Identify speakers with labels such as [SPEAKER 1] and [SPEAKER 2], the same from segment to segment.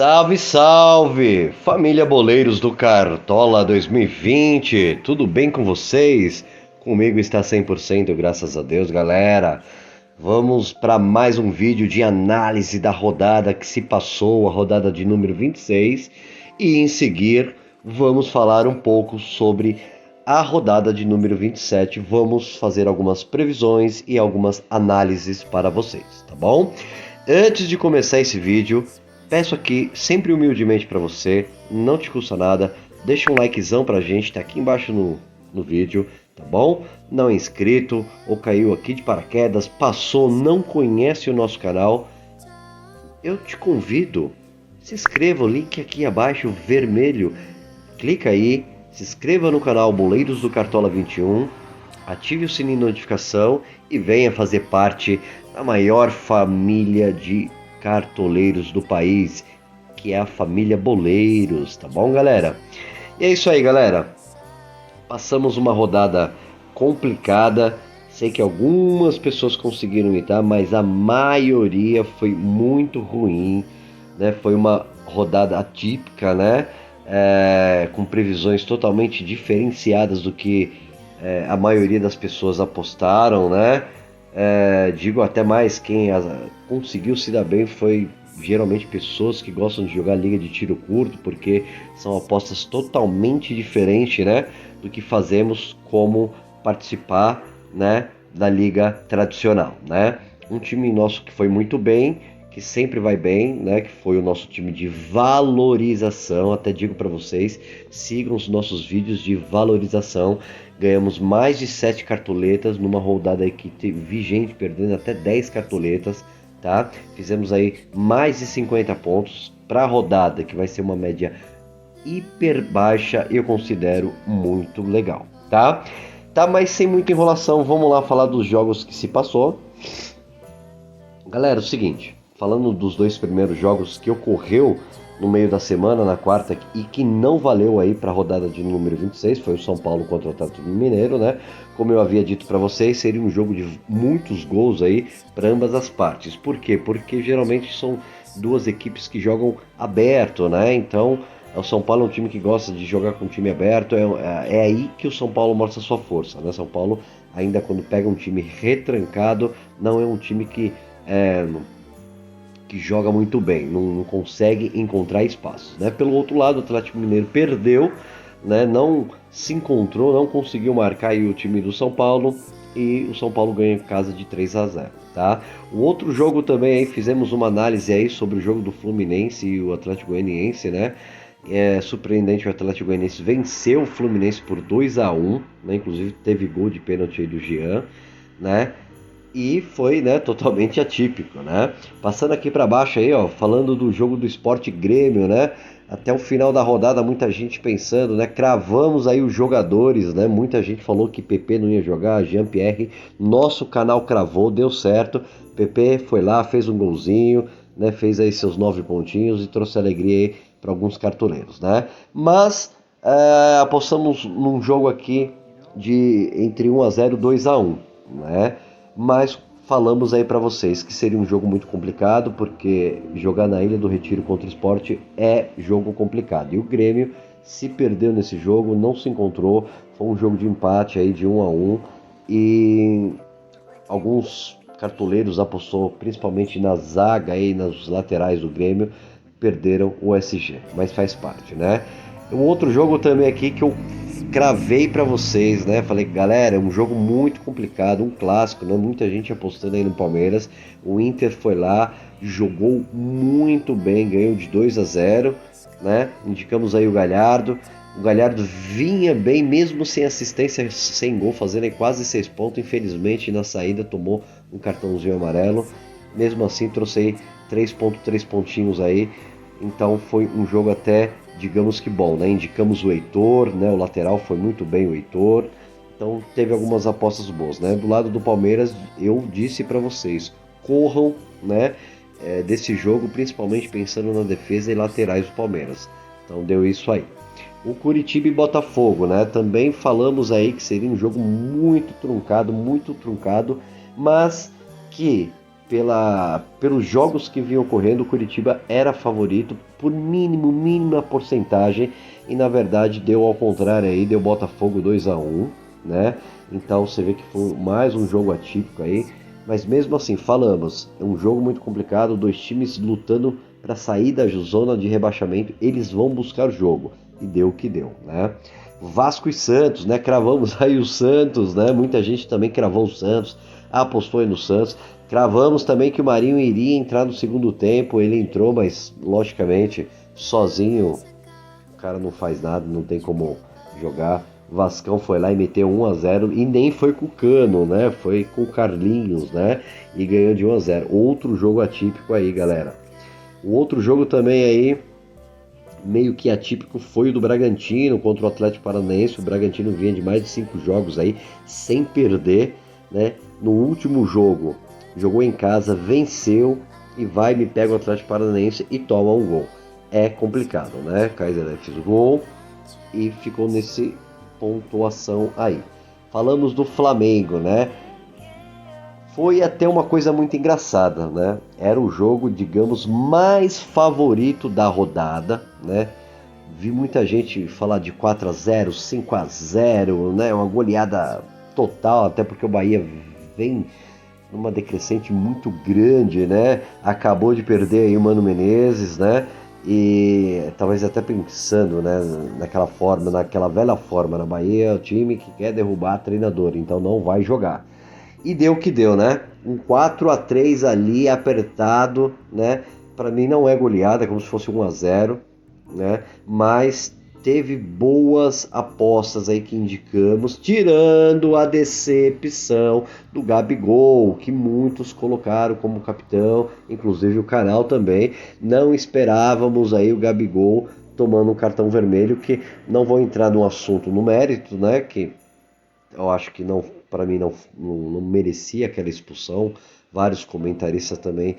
[SPEAKER 1] Salve, salve! Família Boleiros do Cartola 2020, tudo bem com vocês? Comigo está 100%, graças a Deus, galera. Vamos para mais um vídeo de análise da rodada que se passou, a rodada de número 26. E em seguir, vamos falar um pouco sobre a rodada de número 27. Vamos fazer algumas previsões e algumas análises para vocês, tá bom? Antes de começar esse vídeo, peço aqui, sempre humildemente para você, não te custa nada, deixa um likezão pra gente, tá aqui embaixo no vídeo, tá bom? Não é inscrito ou caiu aqui de paraquedas, passou, não conhece o nosso canal, eu te convido, se inscreva, o link aqui abaixo, vermelho, clica aí, se inscreva no canal Boleiros do Cartola 21, ative o sininho de notificação e venha fazer parte da maior família de cartoleiros do país, que é a família Boleiros, tá bom, galera? E é isso aí, galera. Passamos uma rodada complicada. Sei que algumas pessoas conseguiram imitar, mas a maioria foi muito ruim, né? Foi uma rodada atípica, né? Com previsões totalmente diferenciadas do que a maioria das pessoas apostaram, né? Digo até mais, quem conseguiu se dar bem foi geralmente pessoas que gostam de jogar liga de tiro curto, porque são apostas totalmente diferentes, né, do que fazemos como participar, né, da liga tradicional, né? Um time nosso que foi muito bem, que sempre vai bem, né, que foi o nosso time de valorização. Até digo para vocês, sigam os nossos vídeos de valorização. Ganhamos mais de 7 cartoletas numa rodada aí que teve gente perdendo até 10 cartoletas, tá? Fizemos aí mais de 50 pontos para a rodada, que vai ser uma média hiper baixa, eu considero muito legal, tá? Tá, mas sem muita enrolação, vamos lá falar dos jogos que se passou. Galera, é o seguinte, falando dos dois primeiros jogos que ocorreu no meio da semana, na quarta, e que não valeu aí para a rodada de número 26, foi o São Paulo contra o Atlético Mineiro, né? Como eu havia dito para vocês, seria um jogo de muitos gols aí para ambas as partes. Por quê? Porque geralmente são duas equipes que jogam aberto, né? Então, o São Paulo é um time que gosta de jogar com o time aberto, é aí que o São Paulo mostra sua força, né? São Paulo, ainda quando pega um time retrancado, não é um time que joga muito bem, não consegue encontrar espaços, né? Pelo outro lado, o Atlético Mineiro perdeu, né? Não se encontrou, não conseguiu marcar aí o time do São Paulo, e o São Paulo ganha em casa de 3-0, tá? O outro jogo também aí, fizemos uma análise aí sobre o jogo do Fluminense e o Atlético Goianiense, né? É surpreendente, o Atlético Goianiense venceu o Fluminense por 2-1, né? Inclusive teve gol de pênalti aí do Jean, né? E foi, né, totalmente atípico, né? Passando aqui para baixo aí, ó, falando do jogo do Sport Grêmio, né? Até o final da rodada, muita gente pensando, né? Cravamos aí os jogadores, né? Muita gente falou que PP não ia jogar, Jean-Pierre, nosso canal cravou, deu certo. PP foi lá, fez um golzinho, né? Fez aí seus 9 pontinhos e trouxe alegria aí para alguns cartoleiros, né? Mas apostamos num jogo aqui de entre 1-0 e 2-1, né? Mas falamos aí para vocês que seria um jogo muito complicado, porque jogar na Ilha do Retiro contra o Sport é jogo complicado. E o Grêmio se perdeu nesse jogo, não se encontrou, foi um jogo de empate aí de 1-1, e alguns cartoleiros apostou principalmente na zaga e nas laterais do Grêmio, perderam o SG, mas faz parte, né? Um outro jogo também aqui que eu cravei para vocês, né? Falei, galera, é um jogo muito complicado, um clássico, né? Muita gente apostando aí no Palmeiras. O Inter foi lá, jogou muito bem, ganhou de 2-0, né? Indicamos aí o Galhardo. O Galhardo vinha bem, mesmo sem assistência, sem gol, fazendo aí quase 6 pontos. Infelizmente, na saída, tomou um cartãozinho amarelo. Mesmo assim, trouxe aí 3 pontinhos aí. Então, foi um jogo até, digamos que bom, né? Indicamos o Heitor, né? O lateral foi muito bem, o Heitor. Então, teve algumas apostas boas, né? Do lado do Palmeiras, eu disse para vocês, corram, né? Desse jogo, principalmente pensando na defesa e laterais do Palmeiras. Então, deu isso aí. O Curitiba e Botafogo, né? Também falamos aí que seria um jogo muito truncado, mas que pelos jogos que vinham ocorrendo, o Coritiba era favorito por mínima porcentagem, e na verdade deu ao contrário aí, deu Botafogo 2-1, né? Então você vê que foi mais um jogo atípico aí, mas mesmo assim, falamos, é um jogo muito complicado, dois times lutando para sair da zona de rebaixamento, eles vão buscar o jogo, e deu o que deu, né? Vasco e Santos, né? Cravamos aí o Santos, né? Muita gente também cravou o Santos, apostou aí no Santos. Cravamos também que o Marinho iria entrar no segundo tempo, ele entrou, mas logicamente sozinho o cara não faz nada, não tem como jogar. Vascão foi lá e meteu 1-0 e nem foi com o Cano, né? Foi com o Carlinhos, né? E ganhou de 1-0. Outro jogo atípico aí, galera. O outro jogo também aí, meio que atípico, foi o do Bragantino contra o Atlético Paranaense. O Bragantino vinha de mais de 5 jogos aí, sem perder, né? No último jogo, jogou em casa, venceu e vai, me pega o Atlético Paranaense e toma um gol. É complicado, né? Kaiser fez o gol e ficou nesse pontuação aí. Falamos do Flamengo, né? Foi até uma coisa muito engraçada, né? Era o jogo, digamos, mais favorito da rodada, né? Vi muita gente falar de 4-0, 5-0, né? Uma goleada total, até porque o Bahia vem numa decrescente muito grande, né? Acabou de perder aí o Mano Menezes, né? E talvez até pensando, né, naquela velha forma, na Bahia é o time que quer derrubar treinador, então não vai jogar. E deu o que deu, né? Um 4-3 ali, apertado, né? Para mim não é goleada, é como se fosse 1-0, né? Mas teve boas apostas aí que indicamos, tirando a decepção do Gabigol, que muitos colocaram como capitão, inclusive o canal também. Não esperávamos aí o Gabigol tomando um cartão vermelho, que não vou entrar no assunto, no mérito, né? Que eu acho que não, para mim não merecia aquela expulsão. Vários comentaristas também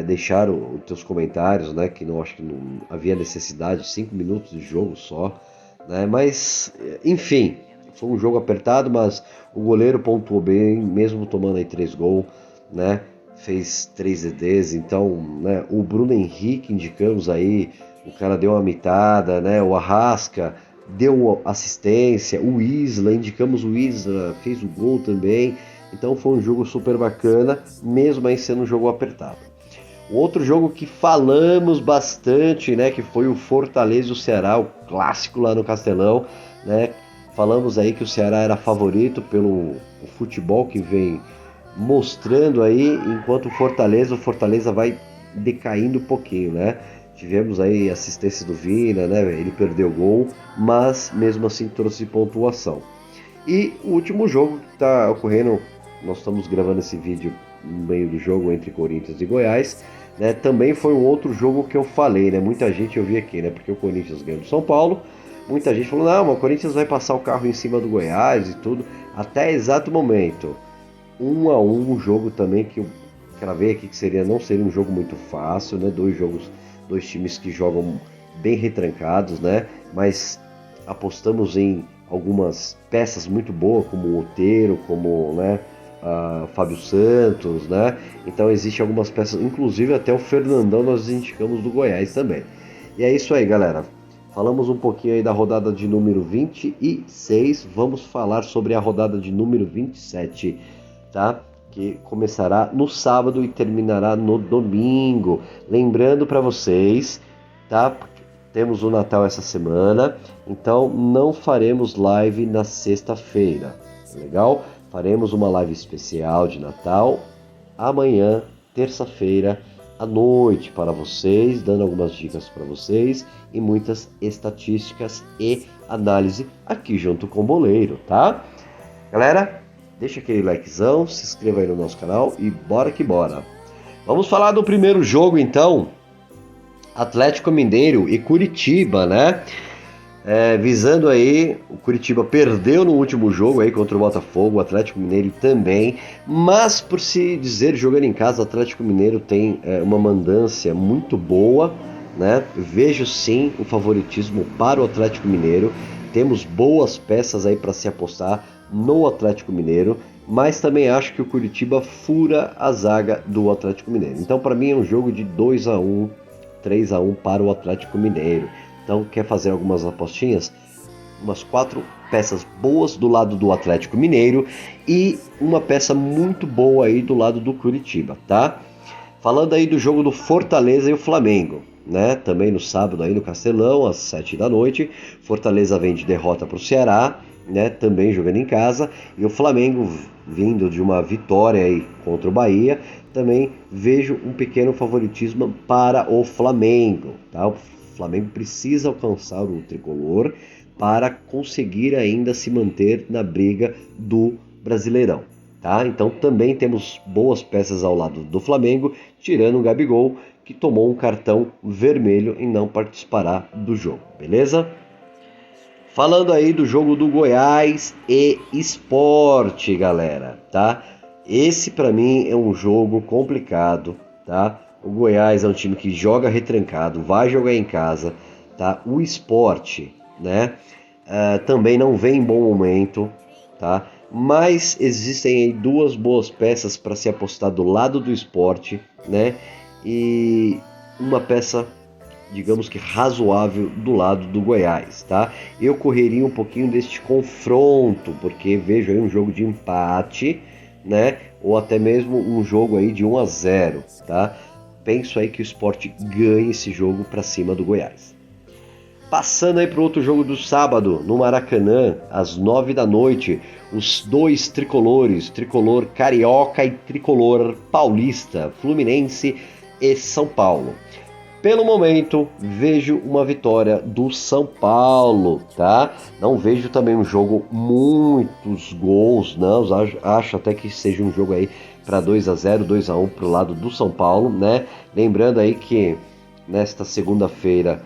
[SPEAKER 1] deixaram os seus comentários, né? Que não acho que não havia necessidade, 5 minutos de jogo só, né? Mas enfim, foi um jogo apertado, mas o goleiro pontuou bem, mesmo tomando aí 3 gols, né? Fez 3 DDs, então, né? O Bruno Henrique indicamos aí, o cara deu uma mitada, né? O Arrasca deu assistência, o Isla, indicamos o Isla, fez o gol também. Então foi um jogo super bacana, mesmo aí sendo um jogo apertado. O outro jogo que falamos bastante, né, que foi o Fortaleza e o Ceará, o clássico lá no Castelão, né? Falamos aí que o Ceará era favorito pelo futebol que vem mostrando aí, enquanto o Fortaleza vai decaindo um pouquinho, né? Tivemos aí assistência do Vina, né? Ele perdeu o gol, mas mesmo assim trouxe pontuação. E o último jogo que está ocorrendo, nós estamos gravando esse vídeo no meio do jogo entre Corinthians e Goiás, né? Também foi um outro jogo que eu falei, né? Muita gente eu vi aqui, né? Porque o Corinthians ganhou do São Paulo, muita gente falou, não, mas o Corinthians vai passar o carro em cima do Goiás e tudo, até exato momento. 1-1, um jogo também que eu cravei aqui que não seria um jogo muito fácil, né? Dois times que jogam bem retrancados, né? Mas apostamos em algumas peças muito boas, como o Otero, como, né, Fábio Santos, né? Então existem algumas peças, inclusive até o Fernandão nós indicamos do Goiás também. E é isso aí, galera. Falamos um pouquinho aí da rodada de número 26, vamos falar sobre a rodada de número 27, tá? Que começará no sábado e terminará no domingo. Lembrando para vocês, tá? Temos o Natal essa semana, então não faremos live na sexta-feira, legal? Faremos uma live especial de Natal amanhã, terça-feira, à noite para vocês, dando algumas dicas para vocês e muitas estatísticas e análise aqui junto com o Boleiro, tá? Galera, deixa aquele likezão, se inscreva aí no nosso canal e bora que bora. Vamos falar do primeiro jogo então, Atlético Mineiro e Curitiba, né? Visando aí, o Curitiba perdeu no último jogo aí contra o Botafogo, o Atlético Mineiro também, mas por se dizer, jogando em casa, o Atlético Mineiro tem uma mandância muito boa, né? Vejo sim o favoritismo para o Atlético Mineiro, temos boas peças aí para se apostar no Atlético Mineiro, mas também acho que o Curitiba fura a zaga do Atlético Mineiro. Então, para mim, é um jogo de 2-1, 3-1 para o Atlético Mineiro. Então, quer fazer algumas apostinhas? Umas 4 peças boas do lado do Atlético Mineiro e uma peça muito boa aí do lado do Curitiba, tá? Falando aí do jogo do Fortaleza e o Flamengo, né? Também no sábado aí no Castelão, às 7 da noite. Fortaleza vem de derrota para o Ceará, né? Também jogando em casa. E o Flamengo vindo de uma vitória aí contra o Bahia. Também vejo um pequeno favoritismo para o Flamengo, tá? O Flamengo precisa alcançar o tricolor para conseguir ainda se manter na briga do Brasileirão. Tá? Então também temos boas peças ao lado do Flamengo, tirando o Gabigol, que tomou um cartão vermelho e não participará do jogo, beleza? Falando aí do jogo do Goiás e Sport, galera, tá? Esse para mim é um jogo complicado, tá? O Goiás é um time que joga retrancado, vai jogar em casa, tá? O Sport, né? Também não vem em bom momento, tá? Mas existem aí 2 boas peças para se apostar do lado do Sport, né? E uma peça, digamos que razoável, do lado do Goiás, tá? Eu correria um pouquinho deste confronto, porque vejo aí um jogo de empate, né? Ou até mesmo um jogo aí de 1-0, tá? Penso aí que o Sport ganhe esse jogo para cima do Goiás. Passando aí para o outro jogo do sábado, no Maracanã, às 9 da noite, os 2 tricolores, tricolor carioca e tricolor paulista, Fluminense e São Paulo. Pelo momento, vejo uma vitória do São Paulo, tá? Não vejo também um jogo muitos gols, não. Acho até que seja um jogo aí para 2-0, 2-1 para o lado do São Paulo, né? Lembrando aí que nesta segunda-feira,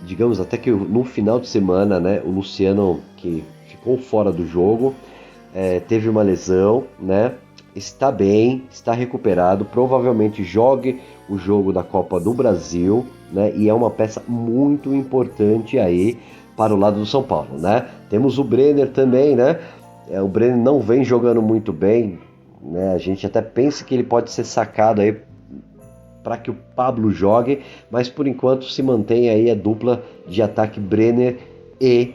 [SPEAKER 1] digamos até que no final de semana, né, o Luciano, que ficou fora do jogo, teve uma lesão, né, está bem, está recuperado, provavelmente jogue o jogo da Copa do Brasil, né, e é uma peça muito importante aí para o lado do São Paulo, né. Temos o Brenner também, né, o Brenner não vem jogando muito bem, né, a gente até pensa que ele pode ser sacado aí para que o Pablo jogue, mas por enquanto se mantém aí a dupla de ataque Brenner e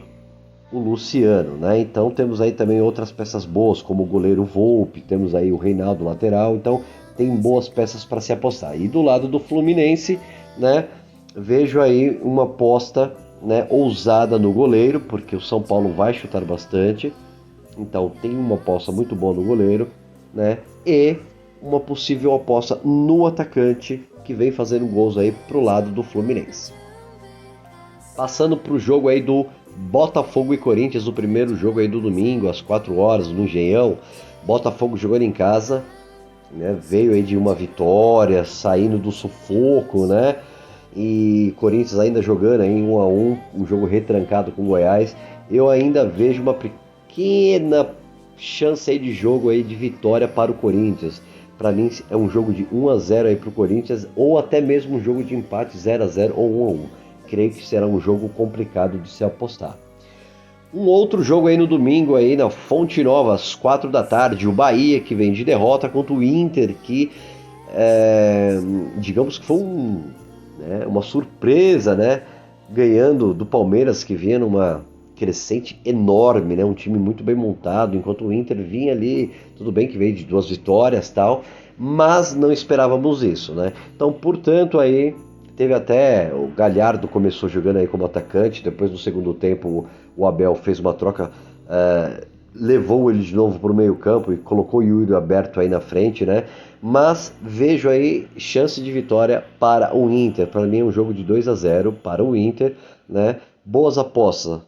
[SPEAKER 1] o Luciano, né? Então temos aí também outras peças boas, como o goleiro Volpe, temos aí o Reinaldo lateral, então tem boas peças para se apostar. E do lado do Fluminense, né, vejo aí uma aposta, né, ousada no goleiro, porque o São Paulo vai chutar bastante, então tem uma aposta muito boa no goleiro, né, e uma possível aposta no atacante que vem fazendo gols aí pro lado do Fluminense. Passando pro jogo aí do Botafogo e Corinthians, o primeiro jogo aí do domingo, às 4 horas, no Engenhão. Botafogo jogando em casa, né? Veio aí de uma vitória, saindo do sufoco, né? E Corinthians ainda jogando aí 1-1, um jogo retrancado com o Goiás. Eu ainda vejo uma pequena chance aí de jogo aí de vitória para o Corinthians. Para mim é um jogo de 1-0 aí para o Corinthians, ou até mesmo um jogo de empate 0-0 ou 1-1. Creio que será um jogo complicado de se apostar. Um outro jogo aí no domingo aí na Fonte Nova, às 4 da tarde, o Bahia, que vem de derrota contra o Inter, que digamos que foi uma surpresa, né? Ganhando do Palmeiras, que vinha numa crescente enorme, né? Um time muito bem montado, enquanto o Inter vinha ali, tudo bem que veio de 2 vitórias e tal, mas não esperávamos isso, né? Então, portanto, aí teve até o Galhardo começou jogando aí como atacante, depois no segundo tempo o Abel fez uma troca, levou ele de novo para o meio campo e colocou o Yuri aberto aí na frente, né? Mas vejo aí chance de vitória para o Inter. Para mim é um jogo de 2-0 para o Inter, né? Boas apostas.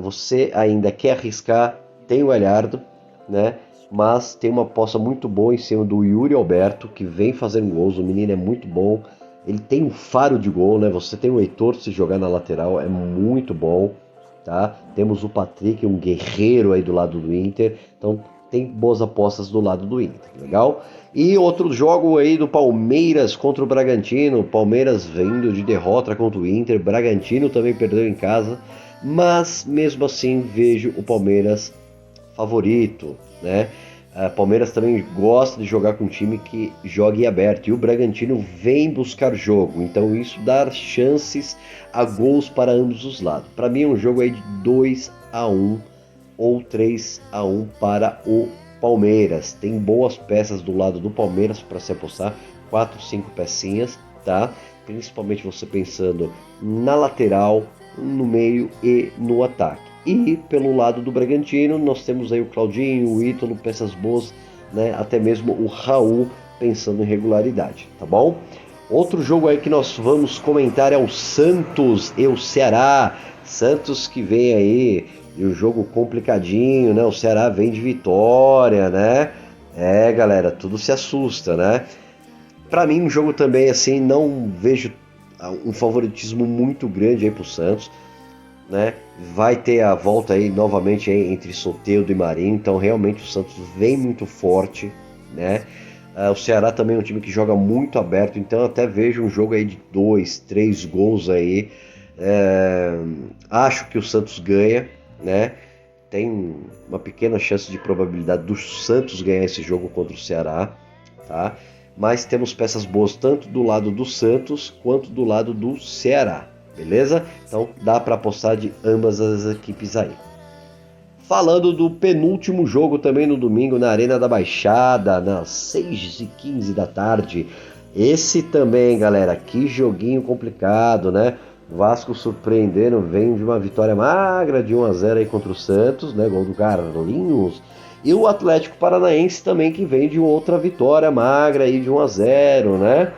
[SPEAKER 1] Você ainda quer arriscar, tem o Galhardo, né? Mas tem uma aposta muito boa em cima do Yuri Alberto, que vem fazendo gols, o menino é muito bom, ele tem um faro de gol, né? Você tem o Heitor se jogar na lateral, é muito bom, tá? Temos o Patrick, um guerreiro aí do lado do Inter, então tem boas apostas do lado do Inter, legal? E outro jogo aí do Palmeiras contra o Bragantino, Palmeiras vindo de derrota contra o Inter, Bragantino também perdeu em casa, mas mesmo assim vejo o Palmeiras favorito, né? Palmeiras também gosta de jogar com um time que joga em aberto, e o Bragantino vem buscar jogo, então isso dá chances a gols para ambos os lados. Para mim é um jogo aí de 2-1 ou 3-1 para o Palmeiras. Tem boas peças do lado do Palmeiras para se apostar, 4, 5 pecinhas, tá? Principalmente você pensando na lateral, no meio e no ataque. E pelo lado do Bragantino, nós temos aí o Claudinho, o Ítalo, peças boas, né? Até mesmo o Raul pensando em regularidade, tá bom? Outro jogo aí que nós vamos comentar é o Santos e o Ceará. Santos que vem aí e um jogo complicadinho, né? O Ceará vem de vitória, né? Galera, tudo se assusta, né? Pra mim, um jogo também assim, não vejo um favoritismo muito grande aí pro Santos, né? Vai ter a volta aí novamente aí entre Soteldo e Marinho, então realmente o Santos vem muito forte, né? O Ceará também é um time que joga muito aberto, então eu até vejo um jogo aí de 2, 3 gols aí. Acho que o Santos ganha, né? Tem uma pequena chance de probabilidade do Santos ganhar esse jogo contra o Ceará, tá? Mas temos peças boas tanto do lado do Santos quanto do lado do Ceará, beleza? Então dá para apostar de ambas as equipes aí. Falando do penúltimo jogo também no domingo na Arena da Baixada, nas 6h15 da tarde. Esse também, galera, que joguinho complicado, né? Vasco surpreendendo, vem de uma vitória magra de 1-0 aí contra o Santos, né? Gol do Carlinhos. E o Atlético Paranaense também que vem de outra vitória magra aí de 1-0, né?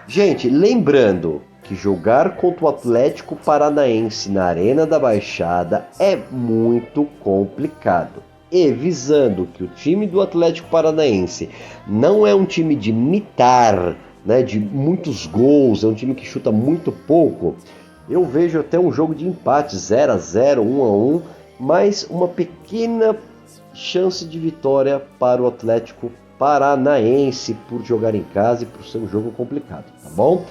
[SPEAKER 1] Gente, lembrando que jogar contra o Atlético Paranaense na Arena da Baixada é muito complicado. E visando que o time do Atlético Paranaense não é um time de mitar, né, de muitos gols, é um time que chuta muito pouco, eu vejo até um jogo de empate, 0-0, 1-1, mas uma pequena chance de vitória para o Atlético Paranaense por jogar em casa e por ser um jogo complicado, tá bom?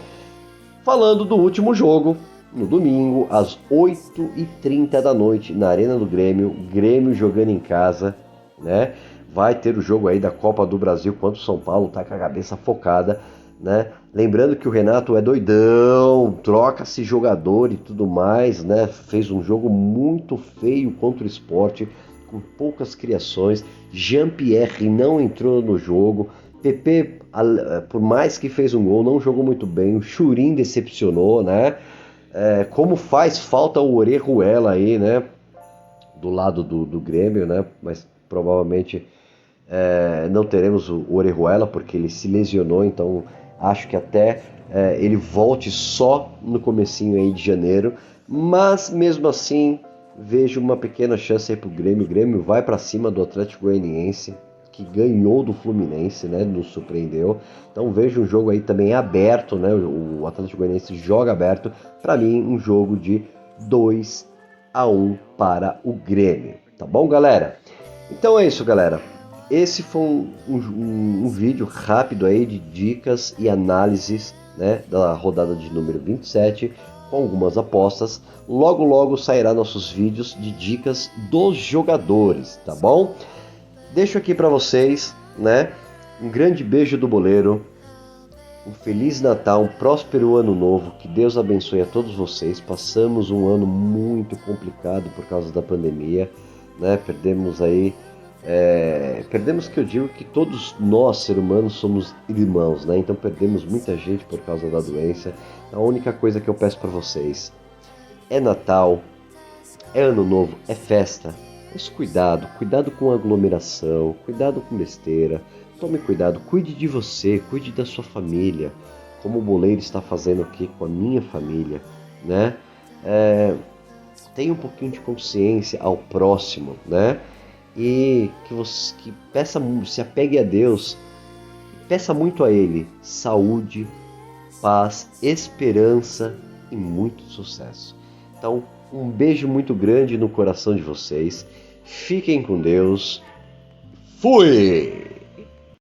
[SPEAKER 1] Falando do último jogo, no domingo, às 8h30 da noite, na Arena do Grêmio, Grêmio jogando em casa, né? Vai ter o jogo aí da Copa do Brasil contra o São Paulo, tá com a cabeça focada, né? Lembrando que o Renato é doidão, troca-se jogador e tudo mais, né? Fez um jogo muito feio contra o Sport, com poucas criações. Jean-Pierre não entrou no jogo. PP, por mais que fez um gol, não jogou muito bem. O Churin decepcionou, né? Como faz falta o Orejuela aí, né? Do lado do Grêmio, né? Mas provavelmente não teremos o Orejuela porque ele se lesionou, então acho que até ele volte só no comecinho aí de janeiro. Mas mesmo assim vejo uma pequena chance aí pro Grêmio. O Grêmio vai para cima do Atlético Goianiense, que ganhou do Fluminense, né? Nos surpreendeu. Então vejo um jogo aí também aberto, né? O Atlético Goianiense joga aberto. Para mim, um jogo de 2-1 para o Grêmio. Tá bom, galera? Então é isso, galera. Esse foi um vídeo rápido aí de dicas e análises, né, da rodada de número 27, com algumas apostas. Logo, logo sairá nossos vídeos de dicas dos jogadores, tá bom? Deixo aqui para vocês, né, um grande beijo do boleiro, um Feliz Natal, um próspero Ano Novo, que Deus abençoe a todos vocês. Passamos um ano muito complicado por causa da pandemia, né, perdemos que eu digo que todos nós, seres humanos, somos irmãos, né? Então perdemos muita gente por causa da doença. A única coisa que eu peço para vocês é Natal, é Ano Novo, é festa. Mas cuidado com aglomeração, cuidado com besteira. Tome cuidado, cuide de você, cuide da sua família, como o boleiro está fazendo aqui com a minha família, né? Tenha um pouquinho de consciência ao próximo, né? E que peça, se apegue a Deus, peça muito a Ele saúde, paz, esperança e muito sucesso. Então, um beijo muito grande no coração de vocês. Fiquem com Deus. Fui!